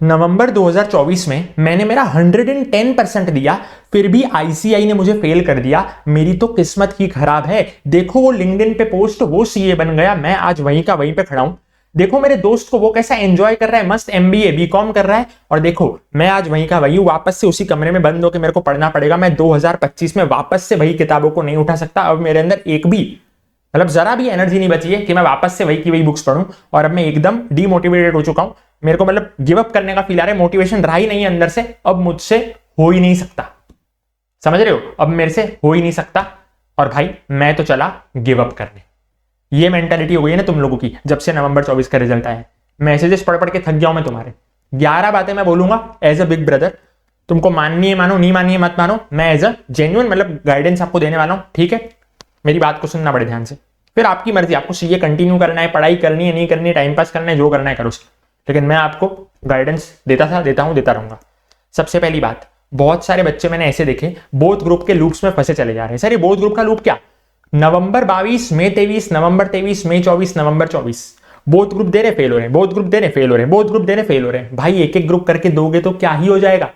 नवंबर 2024 में मैंने मेरा 110% दिया, फिर भी आईसीआई ने मुझे फेल कर दिया। मेरी तो किस्मत ही खराब है। देखो वो लिंक्डइन पे पोस्ट, वो सीए बन गया, मैं आज वहीं का वहीं पे खड़ा हूं। देखो मेरे दोस्त को, वो कैसा एंजॉय कर रहा है, मस्त एमबीए बीकॉम कर रहा है, और देखो मैं आज वहीं का वहीं हूं, वापस से उसी कमरे में बंद होकर मेरे को पढ़ना पड़ेगा। मैं 2025 में वापस से वही किताबों को नहीं उठा सकता। अब मेरे अंदर एक भी मतलब जरा भी एनर्जी नहीं बची है कि मैं वापस से वही की वही बुक्स पढूं, और अब मैं एकदम डीमोटिवेटेड हो चुका हूं। मेरे को मतलब गिव अप करने का फील आ रहा है, मोटिवेशन रहा ही नहीं है अंदर से, अब मुझसे हो ही नहीं सकता। समझ रहे हो, अब मेरे से हो ही नहीं सकता, और भाई मैं तो चला गिव अप करने। ये मेंटालिटी हो गई है ना तुम लोगों की, जब से नवंबर 24 का रिजल्ट आया है। मैसेजेस पढ़ पढ़ के थक गया हूं मैं तुम्हारे। 11 बातें मैं बोलूंगा एज अ बिग ब्रदर, तुमको माननी है मानो, नहीं माननी है मत मानो। मैं एज अ जेन्युइन मतलब गाइडेंस आपको देने वाला हूं, ठीक है? मेरी बात को सुनना बड़े ध्यान से, फिर आपकी मर्जी, आपको सीए कंटिन्यू करना है, पढ़ाई करनी है नहीं करनी है, टाइम पास करना है, जो करना है करो। लेकिन मैं आपको गाइडेंस देता था, देता हूं, देता रहूंगा। सबसे पहली बात, बहुत सारे बच्चे मैंने ऐसे देखे बोथ ग्रुप के लूप्स में फंसे चले जा रहे हैं। सर ये बोथ ग्रुप का लूप क्या? नवंबर 22 मई 23, नवंबर 23 मई 24, नवंबर 24, बोथ ग्रुप दे रहे फेल हो रहे हैं, बोथ ग्रुप दे रहे फेल हो रहे हैं, बोथ ग्रुप दे रहे फेल हो रहे हैं। भाई एक एक ग्रुप करके दोगे तो क्या ही हो जाएगा?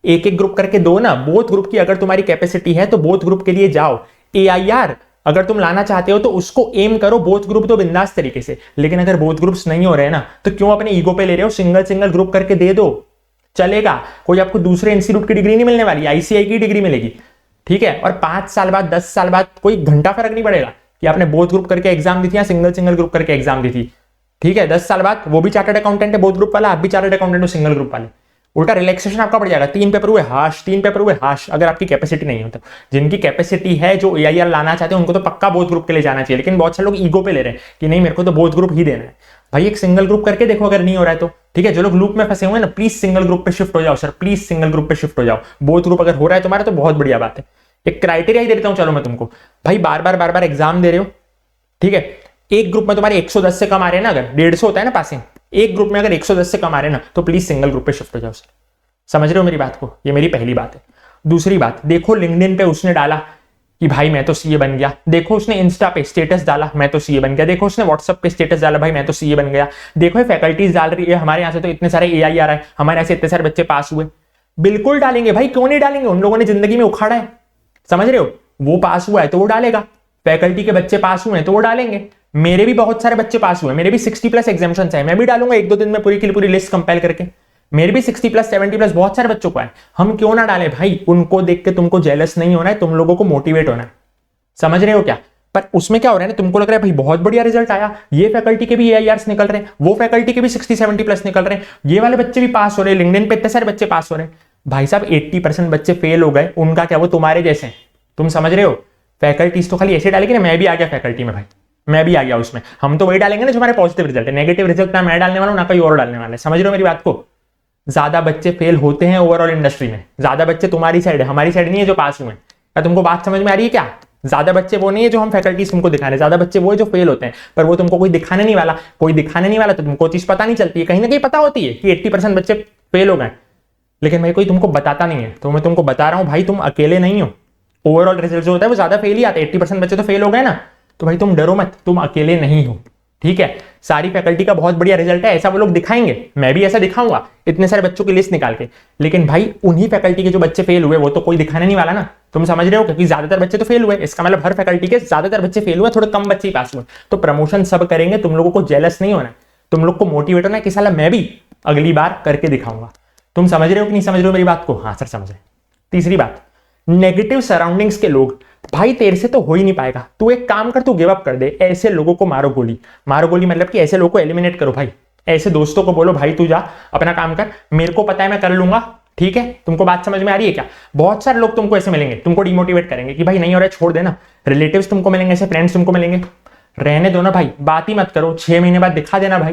एक एक ग्रुप करके दो ना। बोथ ग्रुप की अगर तुम्हारी कैपेसिटी है तो बोथ ग्रुप के लिए जाओ। एआईआर अगर तुम लाना चाहते हो तो उसको एम करो, बोथ ग्रुप तो बिंदास तरीके से। लेकिन अगर बोथ ग्रुप्स नहीं हो रहे ना, तो क्यों अपने ईगो पे ले रहे हो? सिंगल सिंगल ग्रुप करके दे दो, चलेगा। कोई आपको दूसरे इंस्टीट्यूट की डिग्री नहीं मिलने वाली, आईसीआई की डिग्री मिलेगी, ठीक है? और 5 साल बाद 10 साल बाद कोई घंटा फर्क नहीं पड़ेगा कि आपने बोथ ग्रुप करके एग्जाम दी थी या सिंगल सिंगल ग्रुप करके एग्जाम दी थी, ठीक है? 10 साल बाद वो भी चार्टर्ड अकाउंटेंट है बोथ ग्रुप वाला, आप भी चार्टर्ड अकाउंटेंट हो सिंगल ग्रुप वाले। उल्टा रिलैक्सेशन आपका बढ़ जाएगा। 3 पेपर हुए हाश, 3 पेपर हुए हाश, अगर आपकी कैपेसिटी नहीं हो तो। जिनकी कैपेसिटी है, जो एआईआर लाना चाहते हैं, उनको तो पक्का बोथ ग्रुप के लिए जाना चाहिए। लेकिन बहुत सारे लोग ईगो पे ले रहे हैं कि नहीं मेरे को तो बोथ ग्रुप ही देना है। भाई एक सिंगल ग्रुप करके देखो, अगर नहीं हो रहा है तो ठीक है। जो लोग लूप में फंसे हुए हैं ना, प्लीज सिंगल ग्रुप पे शिफ्ट हो जाओ सर, प्लीज सिंगल ग्रुप पे शिफ्ट हो जाओ। बोथ ग्रुप अगर हो रहा है तुम्हारा तो बहुत बढ़िया बात है। एक क्राइटेरिया ही दे देता हूं चलो मैं तुमको। भाई बार बार एग्जाम दे रहे हो, ठीक है? एक ग्रुप में तुम्हारे 110 से कम आ रहे हैं ना, अगर 150 होता है ना पासिंग, एक ग्रुप में अगर 110 से कम आ रहे हैं ना, तो प्लीज सिंगल ग्रुप पे शिफ्ट हो जाओ सर। समझ रहे हो मेरी बात को? ये मेरी पहली बात है। दूसरी बात, देखो लिंक्डइन पे उसने डाला कि भाई मैं तो सीए बन गया। देखो उसने इंस्टा पे स्टेटस डाला मैं तो सीए बन गया। देखो उसने व्हाट्सएप पे स्टेटस डाला भाई मैं तो सीए बन गया। देखो फैकल्टीज डाल रही है हमारे यहाँ से तो इतने सारे एआई आ रहा है, हमारे यहाँ से इतने सारे बच्चे पास हुए। बिल्कुल डालेंगे भाई, क्यों नहीं डालेंगे? उन लोगों ने जिंदगी में उखाड़ा है, समझ रहे हो? वो पास हुआ है तो वो डालेगा, फैकल्टी के बच्चे पास हुए हैं तो वो डालेंगे। मेरे भी बहुत सारे बच्चे पास हुए, मेरे भी 60+ एग्जाम्पशंस है, मैं भी डालूंगा 1-2 दिन में पूरी की पूरी लिस्ट कंपाइल करके। मेरे भी 60+, 70+ बहुत सारे बच्चों को है, हम क्यों ना डालें भाई? उनको देख के तुमको जेलस नहीं होना है, तुम लोगों को मोटिवेट होना है। समझ रहे हो क्या? पर उसमें क्या हो रहा है ना, तुमको लग रहा है भाई बहुत बढ़िया रिजल्ट आया, ये फैकल्टी के भी एआईआरस निकल रहे हैं, वो फैकल्टी के भी 60-70+ निकल रहे हैं, ये वाले बच्चे भी पास हो रहे हैं, लिंक्डइन पे इतने सारे बच्चे पास हो रहे हैं। भाई साहब 80% बच्चे फेल हो गए, उनका क्या? वो तुम्हारे जैसे हैं। तुम समझ रहे हो? फैकल्टीज तो खाली ऐसे डालेगी ना, मैं भी आ गया फैकल्टी में भाई, मैं भी आ गया उसमें। हम तो वही डालेंगे ना जो हमारे पॉजिटिव रिजल्ट है, नेगेटिव रिजल्ट ना मैं डालने वाला हूं ना कोई और डालने वाला है। समझ रहे हो मेरी बात को? ज्यादा बच्चे फेल होते हैं ओवरऑल इंडस्ट्री में, ज्यादा बच्चे तुम्हारी साइड है, हमारी साइड नहीं है जो पास हुए हैं। क्या तुमको बात समझ में आ रही है क्या? ज्यादा बच्चे वो नहीं है जो हम फैकल्टीज तुमको दिखा रहे हैं, ज्यादा बच्चे वो है जो फेल होते हैं, पर वो तुमको कोई दिखाने नहीं वाला। कोई दिखाने नहीं वाला तो तुमको चीज पता नहीं चलती है, कहीं ना कहीं पता होती है कि 80% बच्चे फेल हो गए, लेकिन भाई कोई तुमको बताता नहीं है। तो मैं तुमको बता रहा हूं भाई, तुम अकेले नहीं हो। ओवरऑल रिजल्ट जो होता है वो ज्यादा फेल ही आता है, 80% बच्चे तो फेल हो गए ना, तो भाई तुम डरो मत, तुम अकेले नहीं हो, ठीक है? सारी फैकल्टी का बहुत बढ़िया रिजल्ट है, ऐसा वो लोग दिखाएंगे, मैं भी ऐसा दिखाऊंगा इतने सारे बच्चों की लिस्ट निकाल के। लेकिन भाई उन्हीं फैकल्टी के जो बच्चे फेल हुए वो तो कोई दिखाने नहीं वाला ना। तुम समझ रहे हो? क्योंकि ज्यादातर बच्चे तो फेल हुए, इसका मतलब हर फैकल्टी के ज्यादातर बच्चे फेल हुए, थोड़े कम बच्चे ही पास हुए। तो प्रमोशन सब करेंगे, तुम लोगों को जेलस नहीं होना है, तुम लोग को मोटिवेट होना है कि साला मैं भी अगली बार करके दिखाऊंगा। तुम समझ रहे हो कि नहीं समझ रहे हो मेरी बात को? हाँ सर समझ रहे। तीसरी बात, नेगेटिव सराउंडिंग्स के लोग, भाई तेरे से तो हो ही नहीं पाएगा, तू एक काम कर, तू गिव अप कर दे। ऐसे लोगों को मारो गोली। मारो गोली मतलब कि ऐसे लोगों को एलिमिनेट करो भाई। ऐसे दोस्तों को बोलो भाई तू जा अपना काम कर, मेरे को पता है मैं कर लूंगा, ठीक है? तुमको बात समझ में आ रही है क्या? बहुत सारे लोग तुमको ऐसे मिलेंगे, तुमको डिमोटिवेट करेंगे कि भाई नहीं हो रहा है छोड़ देना। रिलेटिव्स तुमको मिलेंगे, ऐसे फ्रेंड्स तुमको मिलेंगे, रहने दो ना भाई, बात ही मत करो, 6 महीने बाद दिखा देना भाई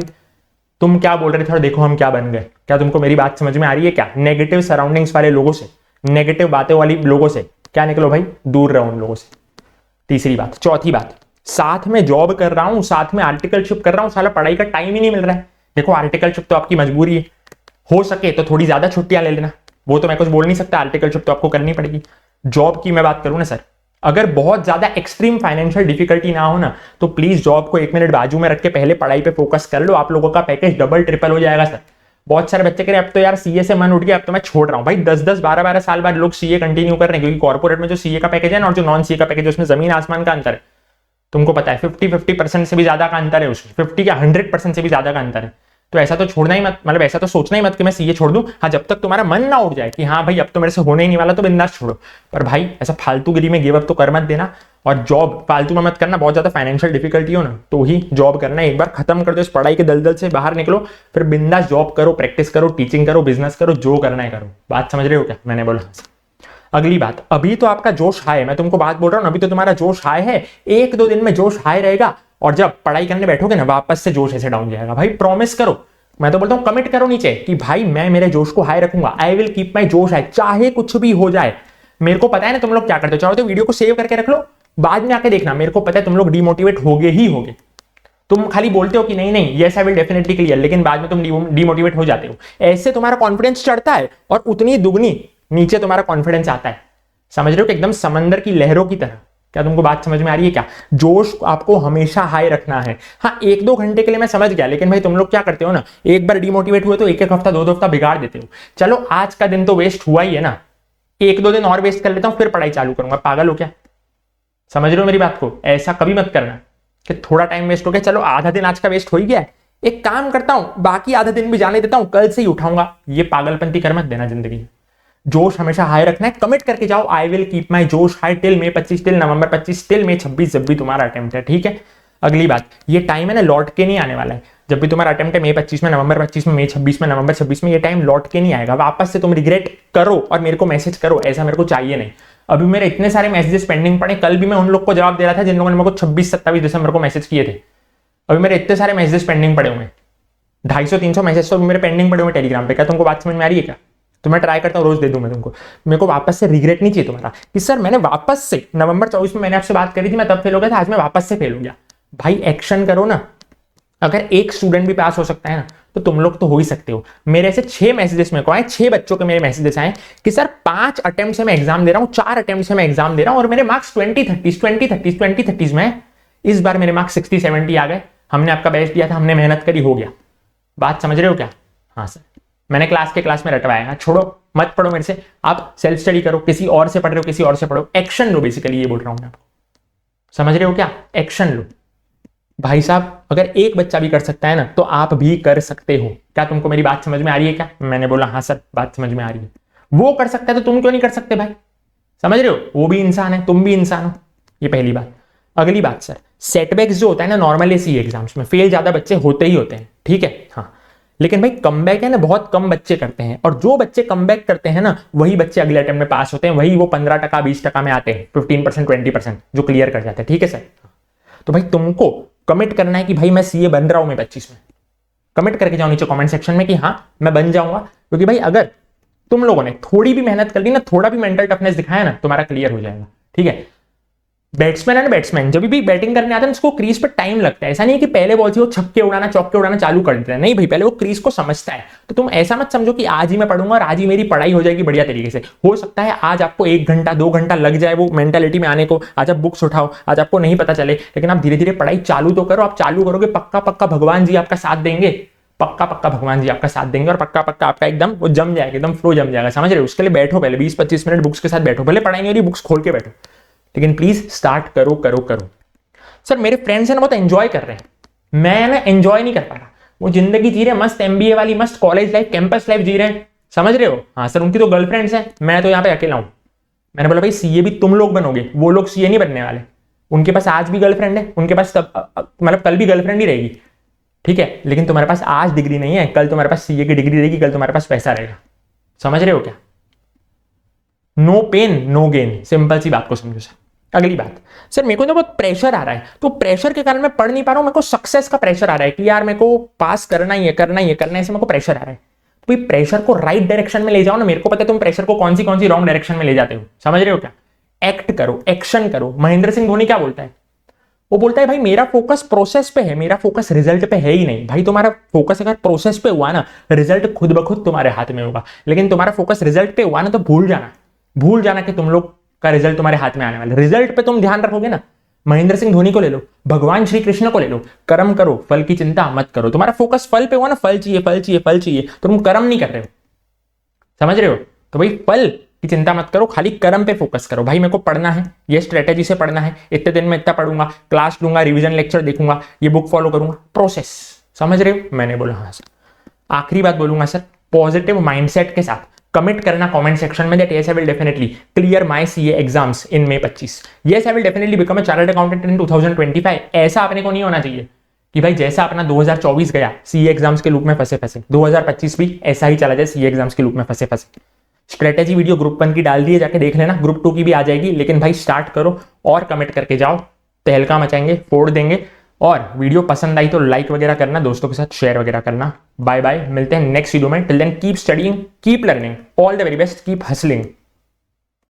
तुम क्या बोल रहे थे और देखो हम क्या बन गए। क्या तुमको मेरी बात समझ में आ रही है क्या? नेगेटिव सराउंडिंग्स वाले लोगों से, नेगेटिव बातें वाली लोगों से क्या निकलो भाई, दूर रहो उन लोगों से। तीसरी बात। चौथी बात, साथ में जॉब कर रहा हूं, साथ में आर्टिकलशिप कर रहा हूं, साला पढ़ाई का टाइम ही नहीं मिल रहा है। देखो आर्टिकलशिप तो आपकी मजबूरी है, हो सके तो थोड़ी ज्यादा छुट्टियां ले लेना, वो तो मैं कुछ बोल नहीं सकता, आर्टिकलशिप तो आपको करनी पड़ेगी। जॉब की मैं बात करूं ना सर, अगर बहुत ज्यादा एक्सट्रीम फाइनेंशियल डिफिकल्टी ना हो ना, तो प्लीज जॉब को 1 मिनट बाजू में रख के पहले पढ़ाई पे फोकस कर लो, आप लोगों का पैकेज डबल ट्रिपल हो जाएगा सर। बहुत सारे बच्चे कह रहे अब तो यार सीए से मन उठ गया, अब तो मैं छोड़ रहा हूँ। भाई 10-10 12-12 साल बाद लोग सीए कंटिन्यू कर रहे हैं, क्योंकि कॉर्पोरेट में जो सीए का पैकेज है ना और जो नॉन सीए का पैकेज है उसमें जमीन आसमान का अंतर है। तुमको पता है 50% से भी ज्यादा का अंतर है उसमें, 50 या 100% से भी ज्यादा का अंतर है। तो ऐसा तो छोड़ना ही मत, मतलब ऐसा तो सोचना ही मत कि मैं सीए छोड़ दूं। हाँ, जब तक तुम्हारा मन ना उठ जाए कि हाँ भाई अब तो मेरे से होने ही नहीं वाला, तो बिंदास छोड़ो। पर भाई ऐसा फालतूगिरी में गिव अप तो कर मत देना। और जॉब फालतू में मत करना, बहुत ज्यादा फाइनेंशियल डिफिकल्टी हो ना तो ही जॉब करना है। एक बार खत्म कर दो इस पढ़ाई के दलदल से, बाहर निकलो, फिर बिंदास जॉब करो, प्रैक्टिस करो, टीचिंग करो, बिजनेस करो, जो करना है करो। बात समझ रहे हो क्या मैंने बोला? अगली बात, अभी तो आपका जोश हाई है, मैं तुमको बात बोल रहा हूं, अभी तो तुम्हारा जोश हाई है। 1-2 दिन में जोश हाई रहेगा और जब पढ़ाई करने बैठोगे ना वापस से जोश ऐसे डाउन जाएगा। भाई प्रॉमिस करो, मैं तो बोलता हूं कमिट करो नीचे कि भाई मैं मेरे जोश को हाई रखूंगा, आई विल कीप माई जोश हाई, चाहे कुछ भी हो जाए। मेरे को पता है ना तुम लोग क्या करते हो, चाहो तो वीडियो को सेव करके रख लो, बाद में आके देखना। मेरे को पता है तुम लोग डिमोटिवेट होगे ही होगे। तुम खाली बोलते हो कि नहीं नहीं yes I will definitely clear, लेकिन बाद में तुम डिमोटिवेट हो जाते हो। ऐसे तुम्हारा कॉन्फिडेंस चढ़ता है और उतनी दुगनी नीचे तुम्हारा कॉन्फिडेंस आता है। समझ रहे हो कि एकदम समंदर की लहरों की तरह। क्या तुमको बात समझ में आ रही है क्या? जोश आपको हमेशा हाई रखना है। हाँ 1-2 घंटे के लिए मैं समझ गया, लेकिन भाई तुम लोग क्या करते हो ना, एक बार डिमोटिवेट हुए तो 1-1 हफ्ता 2-2 हफ्ता बिगाड़ देते हो। चलो आज का दिन तो वेस्ट हुआ ही है ना, 1-2 दिन और वेस्ट कर लेता हूं, फिर पढ़ाई चालू करूंगा। पागल हो क्या? समझ रहे हो मेरी बात को? ऐसा कभी मत करना कि थोड़ा टाइम वेस्ट हो गया, चलो आधा दिन आज का वेस्ट हो ही गया है, एक काम करता हूं बाकी आधा दिन भी जाने देता हूं, कल से ही उठाऊंगा। ये पागलपंती कर मत देना जिंदगी में। जोश हमेशा हाई रखना है, कमिट करके जाओ, आई विल कीप माई जोश हाई टिल May 25, टिल नवंबर 25, टिल May 26, जब भी तुम्हारा अटेम्प्ट है। ठीक है, अगली बात, ये टाइम है ना लौट के नहीं आने वाला है। जब भी तुम्हारा अटेम्प्ट है May 25 में, नवंबर 25 में, May 26 में, नवंबर 26 में, ये टाइम लौट के नहीं आएगा। वापस से तुम रिग्रेट करो और मेरे को मैसेज करो, ऐसा मेरे को चाहिए नहीं। अभी मेरे इतने सारे मैसेजेस पेंडिंग पड़े, कल भी मैं उन लोग को जवाब दे रहा था जिन लोगों ने मेरे को 26-27 दिसंबर को मैसेज किए थे। अभी मेरे इतने सारे मैसेजेस पेंडिंग पड़े हुए, 250-300 मैसेज तो मेरे पेंडिंग पड़े हुए टेलीग्राम पे। क्या तुमको बात समझ में आ रही है क्या? तो मैं ट्राई करता हूँ रोज दे दूं मैं तुमको। मेरे को वापस से रिग्रेट नहीं चाहिए तुम्हारा कि सर मैंने वापस से नवंबर 24 में मैंने आपसे बात करी थी, मैं तब फेल हो गया था, आज मैं वापस से फेल हो गया। भाई एक्शन करो ना। अगर एक स्टूडेंट भी पास हो सकता है ना तो तुम लोग तो हो ही सकते हो। मेरे ऐसे 6 मैसेजेस मेरे को आए, 6 बच्चों के मेरे मैसेजेस आए कि सर 5 अटेम्प्ट से मैं एग्जाम दे रहा हूँ, 4 अटेम्प्ट से मैं एग्जाम दे रहा हूँ और मेरे मार्क्स 20-30 में है। इस बार मेरे मार्क्स 60-70 आ गए। हमने आपका बेस्ट दिया था, हमने मेहनत करी, हो गया। बात समझ रहे हो क्या? हाँ सर, मैंने क्लास में रटवाया है। छोड़ो मत पढ़ो मेरे से, आप सेल्फ स्टडी करो, किसी और से पढ़ रहे हो किसी और से पढ़ो, एक्शन लो। बेसिकली ये बोल रहा हूं मैं आपको, समझ रहे हो क्या? एक्शन लो भाई साहब। अगर एक बच्चा भी कर सकता है ना तो आप भी कर सकते हो। क्या तुमको मेरी बात समझ में आ रही है क्या? मैंने बोला हाँ सर बात समझ में आ रही है। वो कर सकता है तो तुम क्यों नहीं कर सकते भाई? समझ रहे हो? वो भी इंसान है, तुम भी इंसान हो। ये पहली बात। अगली बात सर, सेटबैक्स जो होता है ना नॉर्मली सी एग्जाम्स में फेल ज्यादा बच्चे होते ही होते हैं, ठीक है? हाँ, लेकिन भाई कमबैक है ना बहुत कम बच्चे करते हैं, और जो बच्चे कमबैक करते हैं ना वही बच्चे अगले अटेम्प्ट में पास होते हैं, वही वो 15% 20% में आते हैं, 15% 20% जो क्लियर कर जाते हैं। ठीक है सर? तो भाई तुमको कमिट करना है कि भाई मैं सीए बन रहा हूं मैं 25 में। कमिट करके जाओ नीचे कमेंट सेक्शन में कि हाँ मैं बन जाऊंगा, क्योंकि भाई अगर तुम लोगों ने थोड़ी भी मेहनत कर ली ना, थोड़ा भी मेंटल टफनेस दिखाया ना, तुम्हारा क्लियर हो जाएगा। ठीक है? बैट्समैन है ना, बैट्समैन जब भी बैटिंग करने आता है उसको क्रीज पर टाइम लगता है। ऐसा नहीं कि पहले बॉल से वो छक्के उड़ाना चौके उड़ाना चालू कर देता है, नहीं भाई, पहले वो क्रीज को समझता है। तो तुम ऐसा मत समझो कि आज ही मैं पढ़ूंगा और आज ही मेरी पढ़ाई हो जाएगी बढ़िया तरीके से। हो सकता है आज आपको 1 घंटा 2 घंटा लग जाए वो मेंटालिटी में आने को, आज आप बुक्स उठाओ, आज आपको नहीं पता चले, लेकिन आप धीरे धीरे पढ़ाई चालू तो करो। आप चालू करोगे पक्का पक्का भगवान जी आपका साथ देंगे, पक्का पक्का भगवान जी आपका साथ देंगे, और पक्का पक्का आपका एकदम वो जम जाएगा, एकदम फ्लो जम जाएगा। समझ रहे हो? उसके लिए बैठो, पहले 20-25 मिनट बुक्स के साथ बैठो, भले पढ़ाई नहीं हो रही बुक्स खोल के बैठो, लेकिन प्लीज स्टार्ट करो करो करो। सर मेरे फ्रेंड्स हैं ना बहुत एंजॉय कर रहे हैं, मैं ना एंजॉय नहीं कर पा रहा। वो जिंदगी जी रहे मस्त एमबीए वाली, मस्त कॉलेज लाइफ कैंपस लाइफ जी रहे हैं। समझ रहे हो? हाँ सर उनकी तो गर्लफ्रेंड्स हैं, मैं तो यहाँ पे अकेला हूं। मैंने बोला भाई सीए भी तुम लोग बनोगे, वो लोग सीए नहीं बनने वाले। उनके पास आज भी गर्लफ्रेंड है, उनके पास मतलब कल भी गर्लफ्रेंड ही रहेगी, ठीक है? लेकिन तुम्हारे पास आज डिग्री नहीं है, कल तुम्हारे पास सीए की डिग्री रहेगी, कल तुम्हारे पास पैसा रहेगा। समझ रहे हो क्या? No pain no gain, simple सी बात को समझो सर। अगली बात, सर मेरे को ना बहुत प्रेशर आ रहा है, तो प्रेशर के कारण मैं पढ़ नहीं पा रहा हूं, मेरे को सक्सेस का प्रेशर आ रहा है कि यार मेरे को पास करना ही है करना ही है करना है, ऐसे मेरे को प्रेशर आ रहा है। तो भाई प्रेशर को राइट डायरेक्शन में ले जाओ ना। मेरे को पता है तुम प्रेशर को कौन सी रॉन्ग डायरेक्शन में ले जाते हो। समझ रहे हो क्या? एक्ट करो, एक्शन करो। महेंद्र सिंह धोनी क्या बोलता है? वो बोलता है भाई मेरा फोकस प्रोसेस पे है, मेरा फोकस रिजल्ट पे है ही नहीं। भाई तुम्हारा फोकस अगर प्रोसेस पे हुआ ना, रिजल्ट खुद ब खुद तुम्हारे हाथ में होगा। लेकिन तुम्हारा फोकस रिजल्ट पे हुआ ना तो भूल जाना कि तुम लोग का रिजल्ट तुम्हारे हाथ में आने वाला। रिजल्ट पे तुम ध्यान रखोगे ना, महेंद्र सिंह धोनी को ले लो, भगवान श्री कृष्ण को ले लो, कर्म करो, फल की चिंता मत करो। तुम्हारा फोकस फल पे हुआ ना, फल चाहिए फल चाहिए फल चाहिए, तो तुम कर्म नहीं कर रहे हो, समझ रहे हो? तो भाई फल की चिंता मत करो, खाली कर्म पे फोकस करो। भाई मेरे को पढ़ना है, ये स्ट्रेटेजी से पढ़ना है, इतने दिन में इतना पढ़ूंगा, क्लास लूंगा, रिवीजन लेक्चर देखूंगा, ये बुक फॉलो करूंगा, प्रोसेस, समझ रहे हो? मैंने बोला हाँ सर। आखिरी बात बोलूंगा सर, पॉजिटिव माइंडसेट के साथ कमेंट करना कमेंट सेक्शन में that yes I will definitely clear my CA exams in May 25। Yes I will definitely become a chartered accountant इन 2025। ऐसा अपने को नहीं होना चाहिए कि भाई जैसा अपना 2024 गया सीए एग्जाम्स के लूप में फंसे फंसे, 2025 भी ऐसा ही चला जाए सीए एग्जाम्स के लूप में फंसे फंसे। स्ट्रेटेजी वीडियो ग्रुप 1 की डाल दी है, जाके देख लेना, ग्रुप 2 की भी आ जाएगी। लेकिन भाई स्टार्ट करो और कमेंट करके जाओ, तहलका मचाएंगे, फोड़ देंगे। और वीडियो पसंद आई तो लाइक वगैरह करना, दोस्तों के साथ शेयर वगैरह करना। बाय बाय, मिलते हैं नेक्स्ट वीडियो में। Till then keep studying, keep learning, all the very best, keep hustling.